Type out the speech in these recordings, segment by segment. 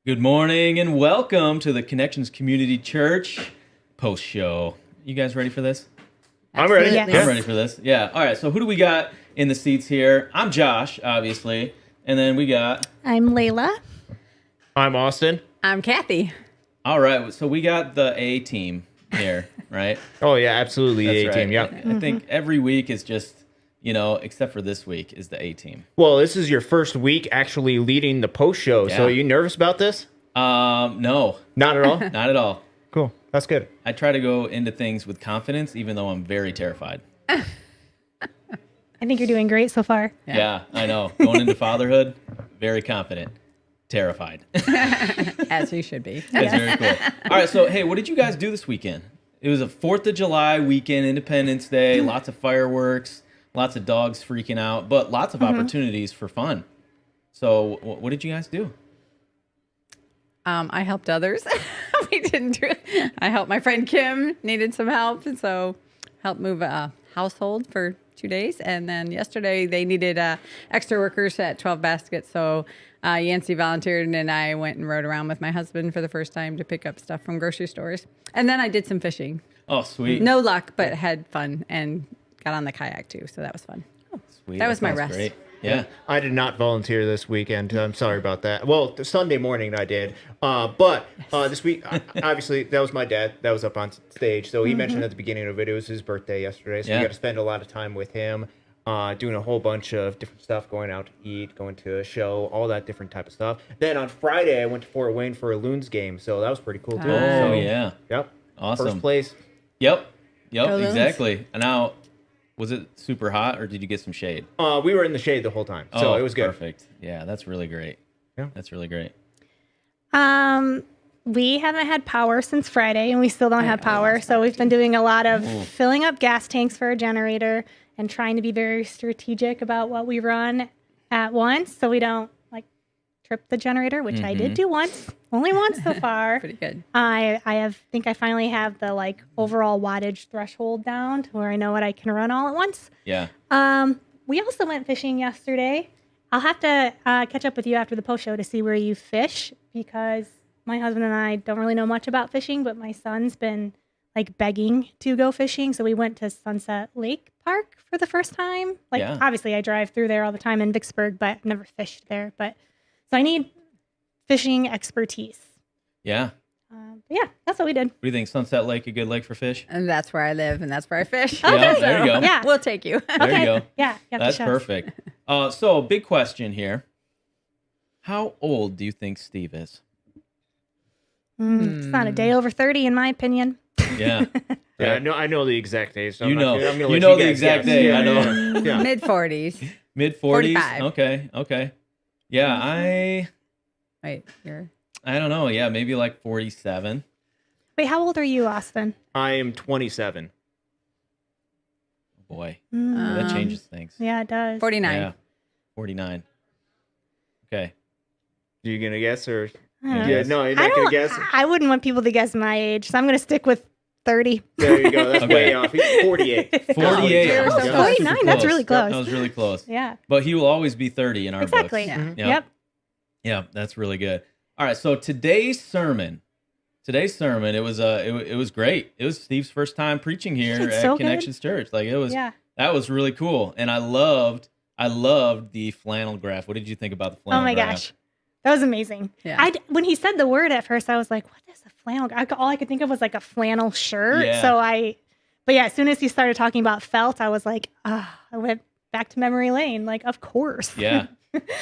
Good morning and welcome to the Connections Community Church post show. You guys ready for this? I'm ready. Yes. I'm ready for this. Yeah. All right. So who do we got in the seats here? I'm Josh, obviously. And then we got... I'm Layla. I'm Austin. I'm Kathy. All right. So we got the A team here, right? Oh, yeah, absolutely. That's The A-team, right. yeah. I think every week is just, except for this week is the A team. Well, this is your first week actually leading the post show, so Yeah. are you nervous about this? No, Not at all? not at all. Cool. That's good. I try to go into things with confidence, even though I'm very terrified. I think you're doing great so far. Yeah, I know. Going into fatherhood, very confident, terrified. As you should be. That's very cool. All right, so hey, what did you guys do this weekend? It was a 4th of July weekend, Independence Day, lots of fireworks, lots of dogs freaking out, but lots of opportunities for fun. So what did you guys do? I helped others. We didn't do it. I helped my friend Kim, needed some help, and so helped move a household for 2 days. And then yesterday they needed extra workers at 12 Baskets, so Yancey volunteered, and I went and rode around with my husband for the first time to pick up stuff from grocery stores. And then I did some fishing. Oh, sweet. No luck, but had fun and got on the kayak too, so that was fun. Sweet. That was my sounds rest. Great. Yeah. I did not volunteer this weekend. I'm sorry about that. Well, the Sunday morning I did. But this week, obviously, that was my dad. That was up on stage. So he mentioned at the beginning of it was his birthday yesterday. So Yeah. we got to spend a lot of time with him, doing a whole bunch of different stuff, going out to eat, going to a show, all that different type of stuff. Then on Friday, I went to Fort Wayne for a Loons game. So that was pretty cool, too. Oh, So, yeah. Yep. Awesome. First place. Yep, Go Loons. exactly. And now, was it super hot or did you get some shade? We were in the shade the whole time. So it was good. Perfect. Yeah, that's really great. Yeah. That's really great. We haven't had power since Friday, and we still don't have power. So we've been doing a lot of filling up gas tanks for a generator and trying to be very strategic about what we run at once, so we don't trip the generator, which I did do once, only once so far. Pretty good. I think I finally have the overall wattage threshold down to where I know what I can run all at once. Yeah. We also went fishing yesterday. I'll have to catch up with you after the post show to see where you fish, because my husband and I don't really know much about fishing, but my son's been begging to go fishing. So we went to Sunset Lake Park for the first time. Yeah. Obviously I drive through there all the time in Vicksburg, but I've never fished there. So I need fishing expertise. Yeah. But yeah, that's what we did. What do you think? Sunset Lake, a good lake for fish? And that's where I live, and that's where I fish. Yeah, there you go. Yeah. We'll take you. There you go. Yeah. Got the That's chefs. perfect. So, big question here. How old do you think Steve is? It's not a day over 30 in my opinion. Yeah. Yeah, I know the exact age. So You I'm not know. gonna- I'm gonna You let know the guys exact guess. day, Yeah, I know. Yeah. Yeah. Mid 40s. Mid 40s? 45. Okay. Yeah, Wait, you're I don't know. Yeah, maybe 47. Wait, how old are you, Austin? I am 27. Boy, Mm, that changes things. yeah, it does. 49. Yeah. 49. Okay. Are you gonna guess or? I don't know. Yeah, no, you're I not gonna don't- guess. I wouldn't want people to guess my age, so I'm going to stick with 30. There you go. That's Okay. way off. He's 48. 48. you're so Yeah. close. 49, that's really Yep, close. that was really close. Yeah, But he will always be 30 in our exactly. books. Yeah. Yep. Yeah, that's really good. All right, so today's sermon, it was great. It was Steve's first time preaching here It's at so good. Connections Church. Yeah. That was really cool, and I loved the flannel graph. What did you think about the flannel Oh my graph? gosh. That was amazing. Yeah. When he said the word at first, I was like, what is a flannel? All I could think of was a flannel shirt. Yeah. But yeah, as soon as he started talking about felt, I was like, I went back to memory lane. Of course. Yeah.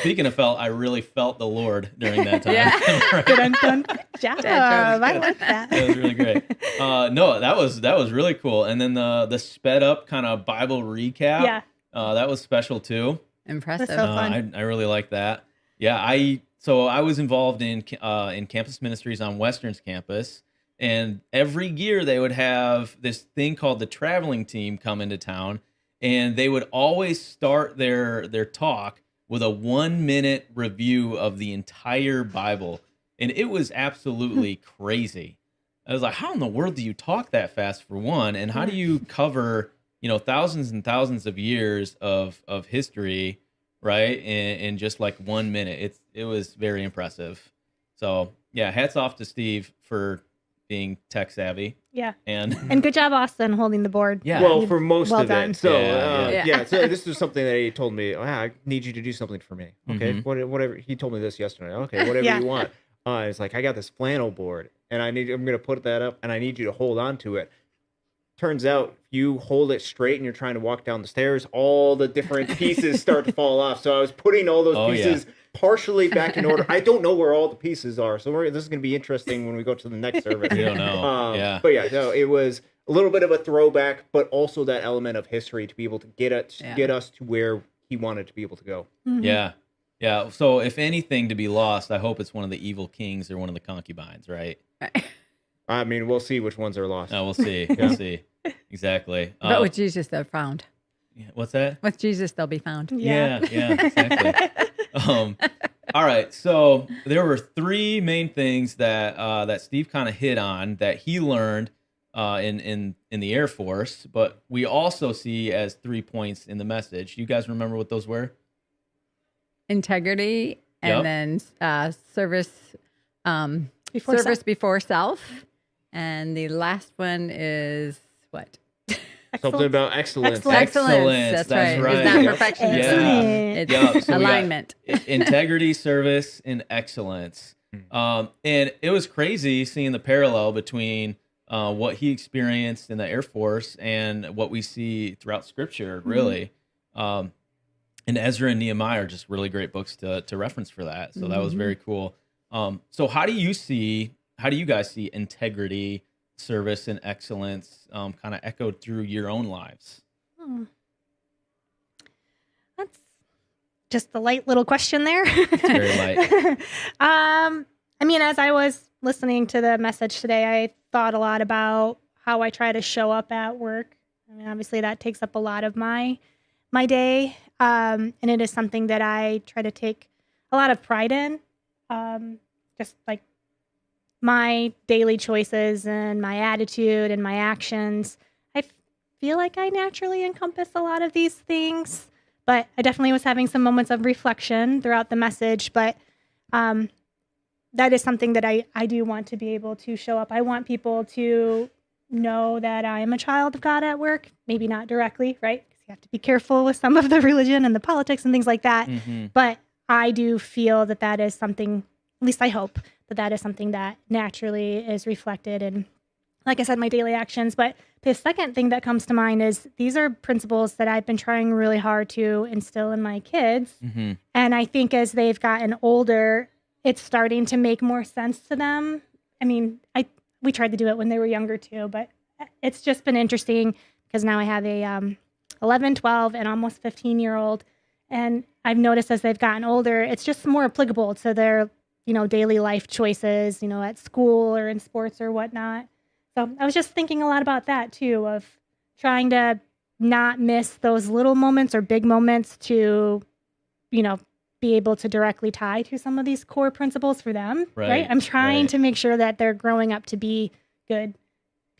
Speaking of felt, I really felt the Lord during that time. Yeah. Dun, dun. Good job. Dad jokes. I like that. That was really great. No, that was really cool. And then the sped up kind of Bible recap. Yeah. That was special too. Impressive. That's so fun. I really like that. Yeah, I was involved in campus ministries on Western's campus, and every year they would have this thing called the traveling team come into town, and they would always start their talk with a 1-minute review of the entire Bible, and it was absolutely crazy. I was like, how in the world do you talk that fast, for one, and how do you cover thousands and thousands of years of history, right? In just 1 minute. It was very impressive. So yeah, hats off to Steve for being tech savvy. Yeah. And good job, Austin, holding the board. yeah. Well, for most Well of done. it. So, Yeah. so this is something that he told me, I need you to do something for me. Okay. Mhm. Whatever. He told me this yesterday. Okay. Whatever Yeah. you want. It's like, I got this flannel board and I'm going to put that up and I need you to hold on to it. Turns out you hold it straight and you're trying to walk down the stairs, all the different pieces start to fall off. So I was putting all those pieces partially back in order. I don't know where all the pieces are. So this is going to be interesting when we go to the next service. We don't know. Yeah. But yeah, no, it was a little bit of a throwback, but also that element of history to be able to get us to where he wanted to be able to go. Mhm. Yeah. Yeah. So if anything to be lost, I hope it's one of the evil kings or one of the concubines, right? I mean, we'll see which ones are lost. We'll see. We'll see. Exactly. But with Jesus, they're found. What's that? With Jesus, they'll be found. Yeah, exactly. All right, so there were three main things that that Steve kind of hit on that he learned in the Air Force, but we also see as 3 points in the message. You guys remember what those were? Integrity, and then service, Before service self. before self, and the last one is what? Something about excellence. Excellence, That's right. right. It's not Yep. perfection. Excellent. It's Yeah, so we got alignment. integrity, service, and excellence. And it was crazy seeing the parallel between what he experienced in the Air Force and what we see throughout Scripture, really. And Ezra and Nehemiah are just really great books to reference for that. So that was very cool. So how do you guys see integrity, service, and excellence kind of echoed through your own lives? That's just a light little question there. It's very light. I mean, as I was listening to the message today, I thought a lot about how I try to show up at work. I mean, obviously that takes up a lot of my day, and it is something that I try to take a lot of pride in. Just like my daily choices and my attitude and my actions. I feel like I naturally encompass a lot of these things, but I definitely was having some moments of reflection throughout the message. But that is something that I do want to be able to show up. I want people to know that I am a child of God at work. Maybe not directly, right? Because you have to be careful with some of the religion and the politics and things like that. But I do feel that that is something, at least I hope, that is something that naturally is reflected in, like I said, my daily actions. But the second thing that comes to mind is these are principles that I've been trying really hard to instill in my kids. And I think as they've gotten older, it's starting to make more sense to them. I mean, we tried to do it when they were younger too, but it's just been interesting because now I have a 11, 12, and almost 15-year-old. And I've noticed as they've gotten older, it's just more applicable to their daily life choices, at school or in sports or whatnot. So I was just thinking a lot about that too, of trying to not miss those little moments or big moments to, be able to directly tie to some of these core principles for them. Right? I'm trying to make sure that they're growing up to be good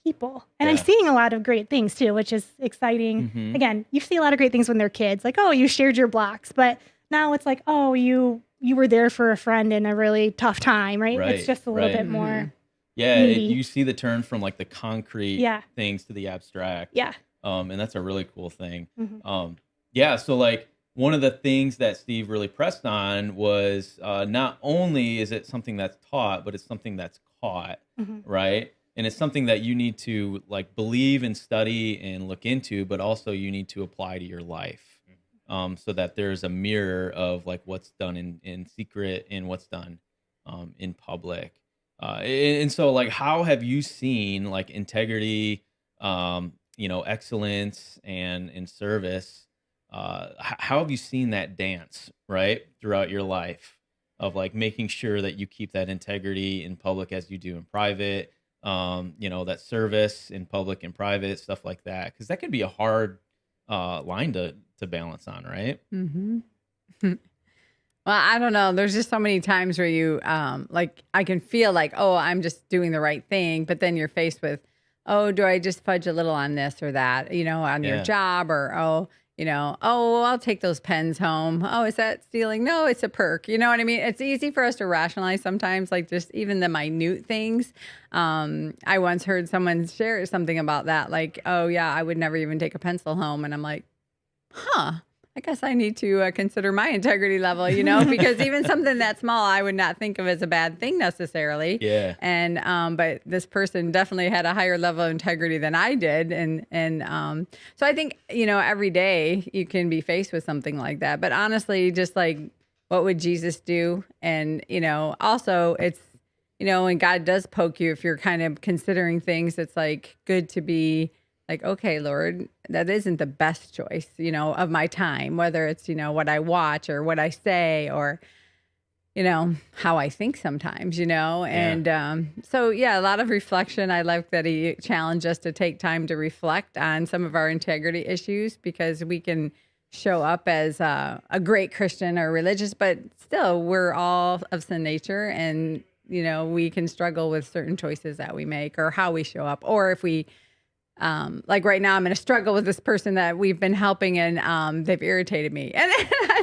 people. And I'm seeing a lot of great things too, which is exciting. Again, you see a lot of great things when they're kids, like, oh, you shared your blocks, but now it's like, oh, you were there for a friend in a really tough time, right? It's just a little bit more. Yeah, you see the turn from like the concrete things to the abstract. Yeah. And that's a really cool thing. So like one of the things that Steve really pressed on was not only is it something that's taught, but it's something that's caught, right? And it's something that you need to like believe and study and look into, but also you need to apply to your life. So that there's a mirror of like what's done in secret and what's done in public. And so like, how have you seen like integrity, excellence and service? How have you seen that dance, right, throughout your life of like making sure that you keep that integrity in public as you do in private, that service in public and private, stuff like that? Because that can be a hard line to balance on, right? Well, I don't know. There's just so many times where you like I can feel like, oh, I'm just doing the right thing, but then you're faced with, oh, do I just fudge a little on this or that, on your job, or oh, well, I'll take those pens home. Oh, is that stealing? No, it's a perk. You know what I mean? It's easy for us to rationalize sometimes, like just even the minute things. I once heard someone share something about that, like, oh, yeah, I would never even take a pencil home. And I'm like, huh, I guess I need to consider my integrity level, because even something that small, I would not think of as a bad thing necessarily. Yeah. And, but this person definitely had a higher level of integrity than I did. And so I think, every day you can be faced with something like that. But honestly, just like, what would Jesus do? And, also it's, when God does poke you, if you're kind of considering things, it's like good to be like, okay, Lord, that isn't the best choice, of my time, whether it's, what I watch or what I say or, how I think sometimes, and so, yeah, a lot of reflection. I like that he challenged us to take time to reflect on some of our integrity issues because we can show up as a great Christian or religious, but still we're all of sin nature and, we can struggle with certain choices that we make or how we show up, or if we like right now, I'm going to struggle with this person that we've been helping and they've irritated me. And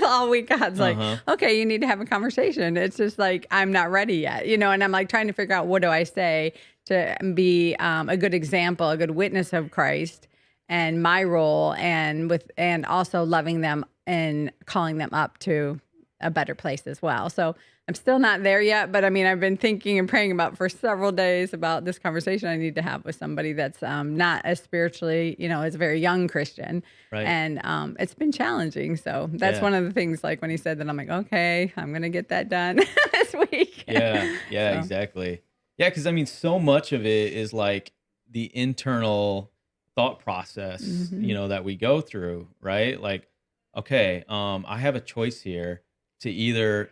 all week, God's like, okay, you need to have a conversation. It's just like, I'm not ready yet, and I'm like trying to figure out what do I say to be a good example, a good witness of Christ and my role and also loving them and calling them up to a better place as well. So I'm still not there yet, but I mean, I've been thinking and praying about for several days about this conversation I need to have with somebody that's not as spiritually, as a very young Christian. Right. And it's been challenging. So that's one of the things, like when he said that, I'm like, okay, I'm going to get that done this week. Yeah, So. exactly. Yeah, because I mean, so much of it is like the internal thought process, that we go through, right? Like, okay, I have a choice here to either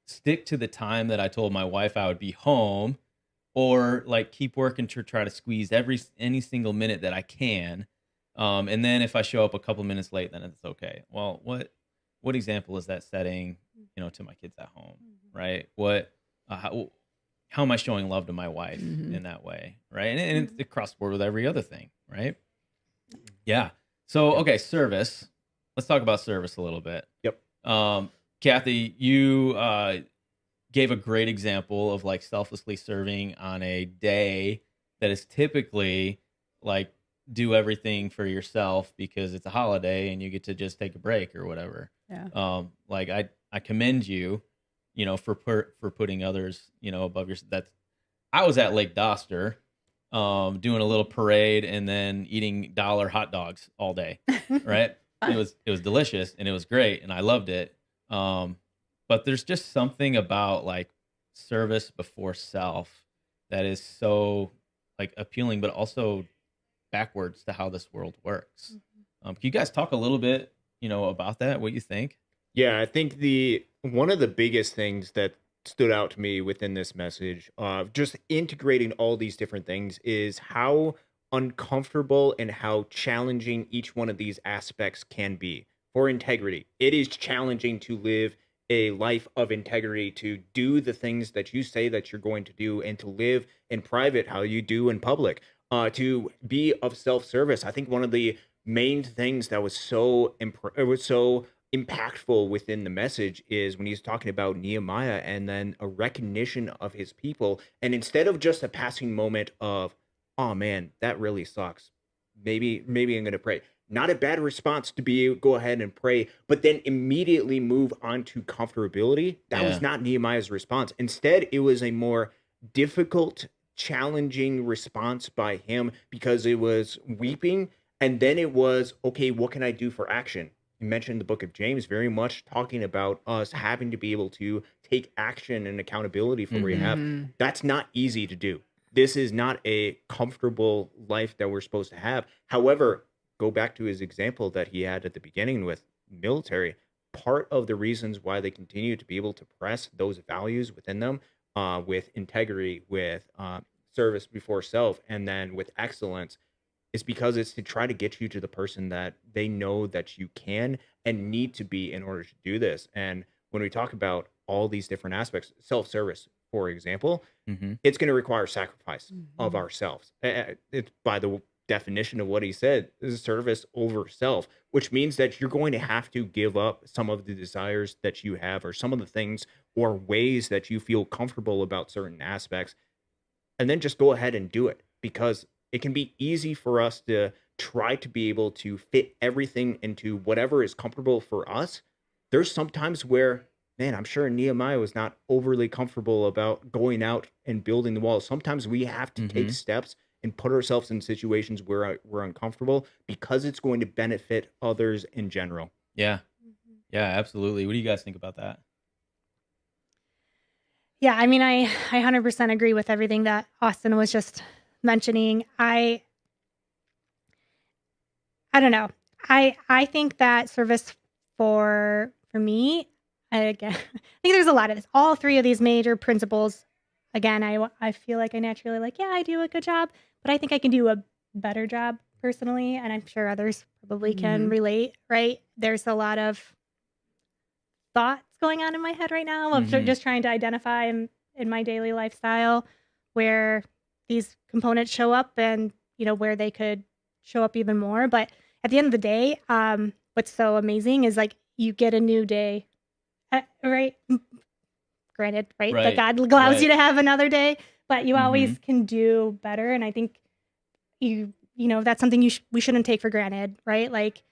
stick to the time that I told my wife I would be home, or like keep working to try to squeeze any single minute that I can. And then if I show up a couple minutes late, then it's okay. Well, what example is that setting, to my kids at home, right? How am I showing love to my wife in that way, right? And it's across the board with every other thing, right? Yeah. So, okay, service. Let's talk about service a little bit. Yep. Kathy, you gave a great example of like selflessly serving on a day that is typically like do everything for yourself because it's a holiday and you get to just take a break or whatever. Yeah. Like I commend you, for putting others, above your. I was at Lake Doster, doing a little parade and then eating dollar hot dogs all day, right? It was delicious and it was great and I loved it. But there's just something about like service before self that is so like appealing, but also backwards to how this world works. Can you guys talk a little bit, about that? What you think? Yeah, I think one of the biggest things that stood out to me within this message of just integrating all these different things is how uncomfortable and how challenging each one of these aspects can be. For integrity, it is challenging to live a life of integrity, to do the things that you say that you're going to do, and to live in private how you do in public, to be of self-service. I think one of the main things that was so impactful within the message is when he's talking about Nehemiah and then a recognition of his people, and instead of just a passing moment of, oh man, that really sucks, maybe I'm gonna pray. Not a bad response to go ahead and pray, but then immediately move on to comfortability. That was not Nehemiah's response. Instead, it was a more difficult, challenging response by him because it was weeping. And then it was, okay, what can I do for action? You mentioned the book of James, very much talking about us having to be able to take action and accountability for what we have. That's not easy to do. This is not a comfortable life that we're supposed to have. However, go back to his example that he had at the beginning with military. Part of the reasons why they continue to be able to press those values within them, with integrity, with service before self, and then with excellence, is because it's to try to get you to the person that they know that you can and need to be in order to do this. And when we talk about all these different aspects, self-service, for example, it's going to require sacrifice of ourselves. It's definition of what he said. This is service over self, which means that you're going to have to give up some of the desires that you have, or some of the things or ways that you feel comfortable about certain aspects, and then just go ahead and do it, because it can be easy for us to try to be able to fit everything into whatever is comfortable for us. There's sometimes where, man, I'm sure Nehemiah was not overly comfortable about going out and building the wall. Sometimes we have to take steps and put ourselves in situations where we're uncomfortable, because it's going to benefit others in general. Yeah. Yeah, absolutely. What do you guys think about that? Yeah, I mean, I 100% agree with everything that Austin was just mentioning. I don't know. I think that service for me, again, I think there's a lot of this. All three of these major principles. Again, I feel like I naturally like, yeah, I do a good job, but I think I can do a better job personally, and I'm sure others probably can relate. Right? There's a lot of thoughts going on in my head right now of just trying to identify in my daily lifestyle where these components show up, and where they could show up even more. But at the end of the day, what's so amazing is like you get a new day, right? Granted, right? That God allows you to have another day, but you always can do better. And I think that's something we shouldn't take for granted, right? Like,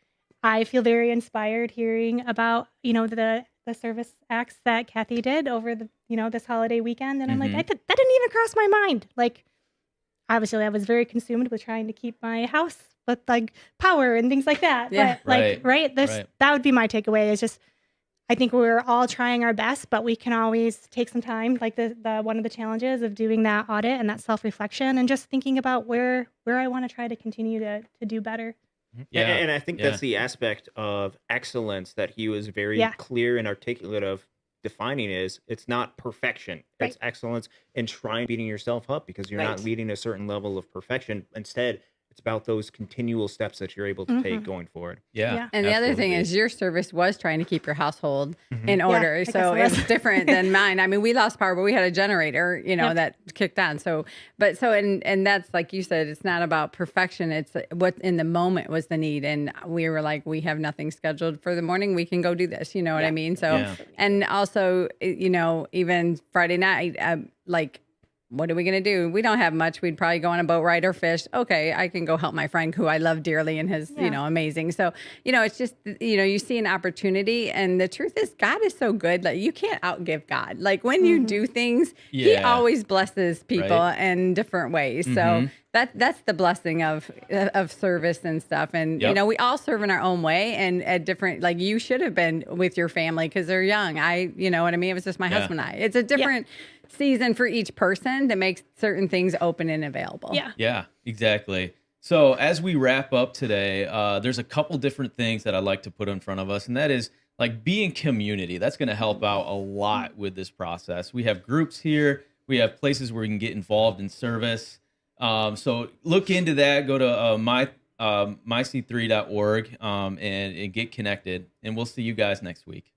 I feel very inspired hearing about the service acts that Kathy did over the this holiday weekend, and I'm like, that didn't even cross my mind. Like, obviously, I was very consumed with trying to keep my house with like power and things like that. Yeah. But that would be my takeaway. Is just, I think we're all trying our best, but we can always take some time. Like the one of the challenges of doing that audit and that self-reflection, and just thinking about where I want to try to continue to do better. Yeah. And I think that's the aspect of excellence that he was very clear and articulate of defining. Is it's not perfection. It's excellence in trying beating yourself up because you're not meeting a certain level of perfection. Instead, it's about those continual steps that you're able to take going forward. Yeah. And the other thing is your service was trying to keep your household in order. Yeah, so it's different than mine. I mean, we lost power, but we had a generator, that kicked on. And that's like you said, it's not about perfection. It's what in the moment was the need. And we were like, we have nothing scheduled for the morning. We can go do this. You know what I mean? So, and also, even Friday night, what are we going to do? We don't have much. We'd probably go on a boat ride or fish. Okay, I can go help my friend who I love dearly and his, amazing. So, it's just, you see an opportunity, and the truth is God is so good. Like, you can't outgive God. Like, when you do things, he always blesses people in different ways. So that's the blessing of service and stuff. And, we all serve in our own way and at different, like you should have been with your family because they're young. You know what I mean? It was just my husband and I. It's a different season for each person to make certain things open and available. Yeah, exactly. So as we wrap up today, there's a couple different things that I'd like to put in front of us, and that is like being community. That's going to help out a lot with this process. We have groups here. We have places where we can get involved in service. So look into that. Go to myc3.org and get connected. And we'll see you guys next week.